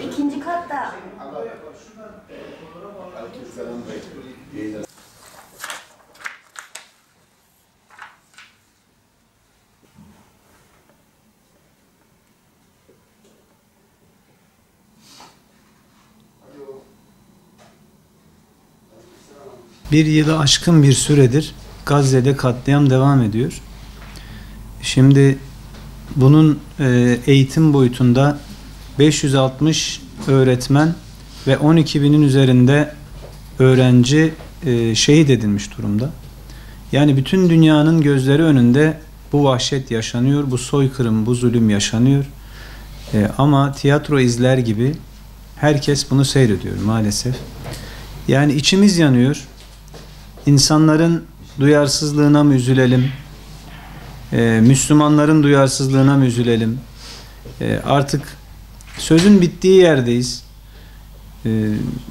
İkinci katta. Bir yılı aşkın bir süredir Gazze'de katliam devam ediyor. Şimdi bunun eğitim boyutunda 560 öğretmen ve 12.000'in üzerinde öğrenci şehit edilmiş durumda. Yani bütün dünyanın gözleri önünde bu vahşet yaşanıyor, bu soykırım, bu zulüm yaşanıyor. Ama tiyatro izler gibi herkes bunu seyrediyor maalesef. Yani içimiz yanıyor. İnsanların duyarsızlığına mı üzülelim? Müslümanların duyarsızlığına mı üzülelim? Artık sözün bittiği yerdeyiz.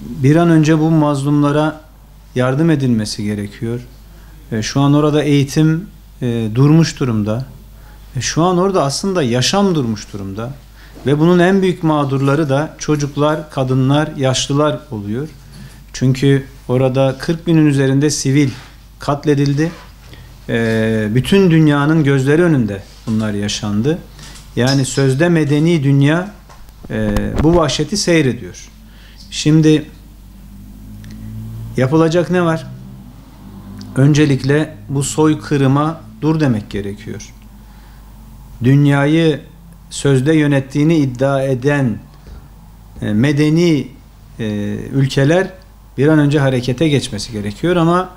Bir an önce bu mazlumlara yardım edilmesi gerekiyor. Şu an orada eğitim durmuş durumda. Şu an orada aslında yaşam durmuş durumda. Ve bunun en büyük mağdurları da çocuklar, kadınlar, yaşlılar oluyor. Çünkü orada 40.000'in üzerinde sivil katledildi. Bütün dünyanın gözleri önünde bunlar yaşandı. Yani sözde medeni dünya bu vahşeti seyrediyor. Şimdi yapılacak ne var? Öncelikle bu soykırıma dur demek gerekiyor. Dünyayı sözde yönettiğini iddia eden medeni ülkeler bir an önce harekete geçmesi gerekiyor ama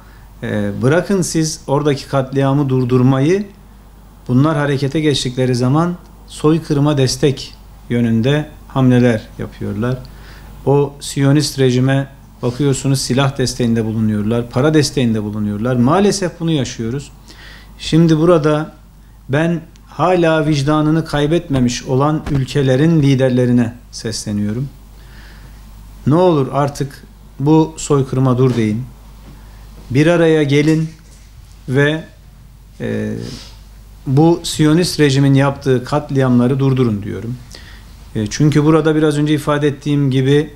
bırakın siz oradaki katliamı durdurmayı, bunlar harekete geçtikleri zaman soykırıma destek yönünde hamleler yapıyorlar. O Siyonist rejime bakıyorsunuz silah desteğinde bulunuyorlar, para desteğinde bulunuyorlar. Maalesef bunu yaşıyoruz. Şimdi burada ben hala vicdanını kaybetmemiş olan ülkelerin liderlerine sesleniyorum. Ne olur artık bu soykırıma dur deyin. Bir araya gelin ve bu Siyonist rejimin yaptığı katliamları durdurun diyorum. Çünkü burada biraz önce ifade ettiğim gibi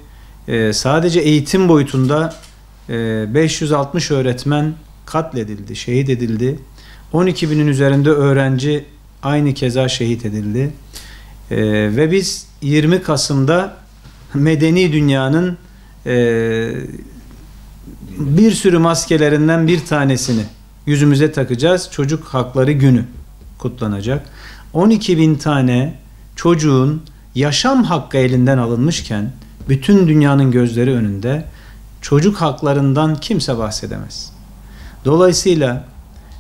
sadece eğitim boyutunda 560 öğretmen katledildi, şehit edildi. 12.000'in üzerinde öğrenci aynı keza şehit edildi. Ve biz 20 Kasım'da medeni dünyanın bir sürü maskelerinden bir tanesini yüzümüze takacağız. Çocuk Hakları Günü kutlanacak. 12.000 tane çocuğun yaşam hakkı elinden alınmışken bütün dünyanın gözleri önünde çocuk haklarından kimse bahsedemez. Dolayısıyla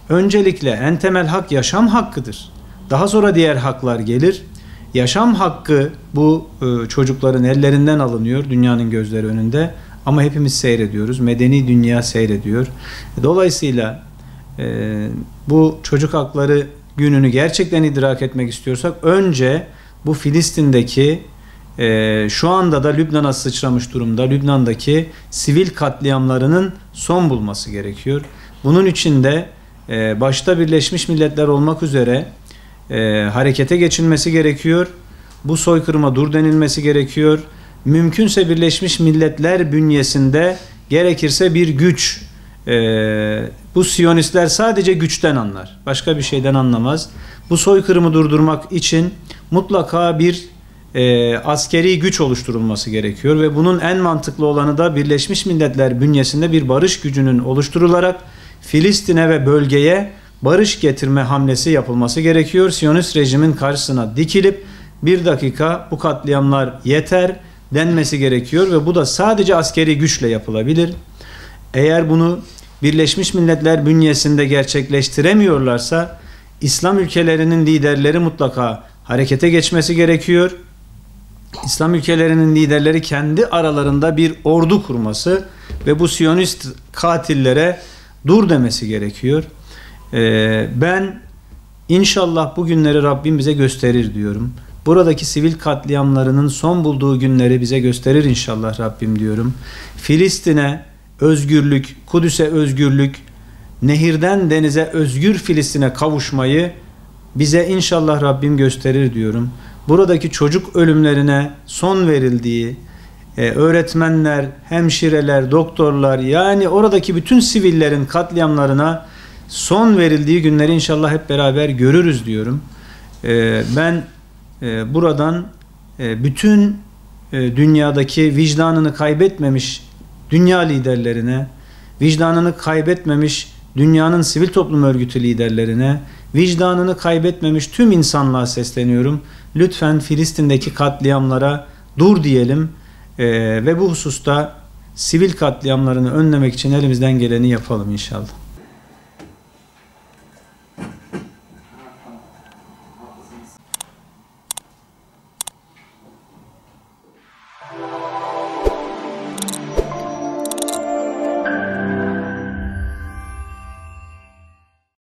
öncelikle en temel hak yaşam hakkıdır. Daha sonra diğer haklar gelir. Yaşam hakkı bu çocukların ellerinden alınıyor dünyanın gözleri önünde ama hepimiz seyrediyoruz. Medeni dünya seyrediyor. Dolayısıyla bu çocuk hakları gününü gerçekten idrak etmek istiyorsak önce bu Filistin'deki şu anda da Lübnan'a sıçramış durumda Lübnan'daki sivil katliamlarının son bulması gerekiyor. Bunun için de başta Birleşmiş Milletler olmak üzere harekete geçilmesi gerekiyor. Bu soykırıma dur denilmesi gerekiyor. Mümkünse Birleşmiş Milletler bünyesinde gerekirse bir güç. Bu Siyonistler sadece güçten anlar. Başka bir şeyden anlamaz. Bu soykırımı durdurmak için mutlaka bir askeri güç oluşturulması gerekiyor ve bunun en mantıklı olanı da Birleşmiş Milletler bünyesinde bir barış gücünün oluşturularak Filistin'e ve bölgeye barış getirme hamlesi yapılması gerekiyor. Siyonist rejimin karşısına dikilip bir dakika bu katliamlar yeter denmesi gerekiyor ve bu da sadece askeri güçle yapılabilir. Eğer bunu Birleşmiş Milletler bünyesinde gerçekleştiremiyorlarsa İslam ülkelerinin liderleri mutlaka harekete geçmesi gerekiyor. İslam ülkelerinin liderleri kendi aralarında bir ordu kurması ve bu Siyonist katillere dur demesi gerekiyor. Ben inşallah bu günleri Rabbim bize gösterir diyorum. Buradaki sivil katliamlarının son bulduğu günleri bize gösterir inşallah Rabbim diyorum. Filistin'e özgürlük, Kudüs'e özgürlük, nehirden denize özgür Filistin'e kavuşmayı bize inşallah Rabbim gösterir diyorum. buradaki çocuk ölümlerine son verildiği, öğretmenler, hemşireler, doktorlar, yani oradaki bütün sivillerin katliamlarına son verildiği günleri inşallah hep beraber görürüz diyorum. Ben buradan bütün dünyadaki vicdanını kaybetmemiş dünya liderlerine, vicdanını kaybetmemiş dünyanın sivil toplum örgütü liderlerine, vicdanını kaybetmemiş tüm insanlığa sesleniyorum. Lütfen Filistin'deki katliamlara dur diyelim ve bu hususta sivil katliamlarını önlemek için elimizden geleni yapalım inşallah.